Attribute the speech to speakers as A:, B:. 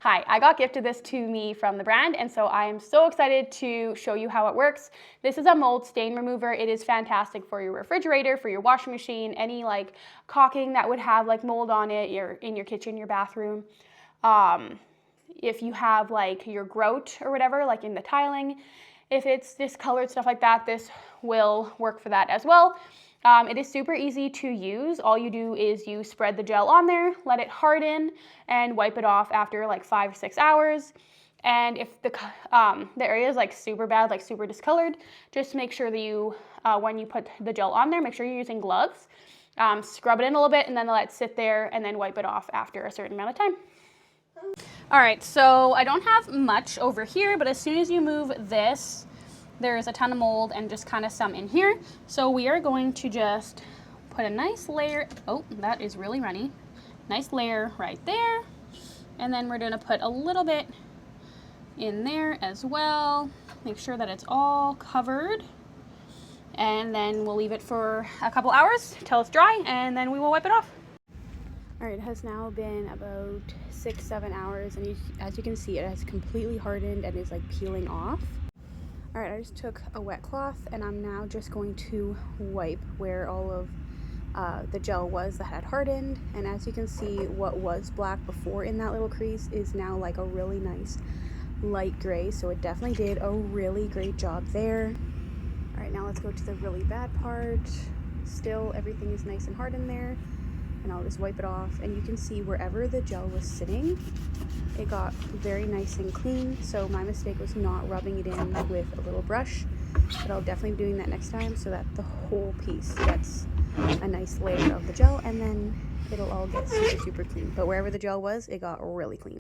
A: Hi, I got gifted this to me from the brand, and so I am so excited to show you how it works. This is a mold stain remover. It is fantastic for your refrigerator, for your washing machine, any like caulking that would have like mold on it, in your kitchen, your bathroom. If you have like your grout or whatever, like in the tiling, if it's discolored, stuff like that, this will work for that as well. It is super easy to use. All you do is you spread the gel on there, let it harden, and wipe it off after like 5 or 6 hours. And if the area is like super bad, like super discolored, just make sure that you, when you put the gel on there, make sure you're using gloves. Scrub it in a little bit and then let it sit there and then wipe it off after a certain amount of time. All right, so I don't have much over here, but as soon as you move this, there's a ton of mold and just kind of some in here. So we are going to just put a nice layer, oh, that is really runny. Nice layer right there. And then we're gonna put a little bit in there as well. Make sure that it's all covered. And then we'll leave it for a couple hours till it's dry, and then we will wipe it off. All right, it has now been about 6-7 hours, and as you can see, it has completely hardened and is like peeling off. All right, I just took a wet cloth and I'm now just going to wipe where all of the gel was that had hardened. And as you can see, what was black before in that little crease is now like a really nice light gray. So it definitely did a really great job there. All right, now let's go to the really bad part. Still, everything is nice and hard in there. And I'll just wipe it off, and you can see wherever the gel was sitting, it got very nice and clean. So my mistake was not rubbing it in with a little brush, but I'll definitely be doing that next time so that the whole piece gets a nice layer of the gel, and then it'll all get super clean. But wherever the gel was, it got really clean.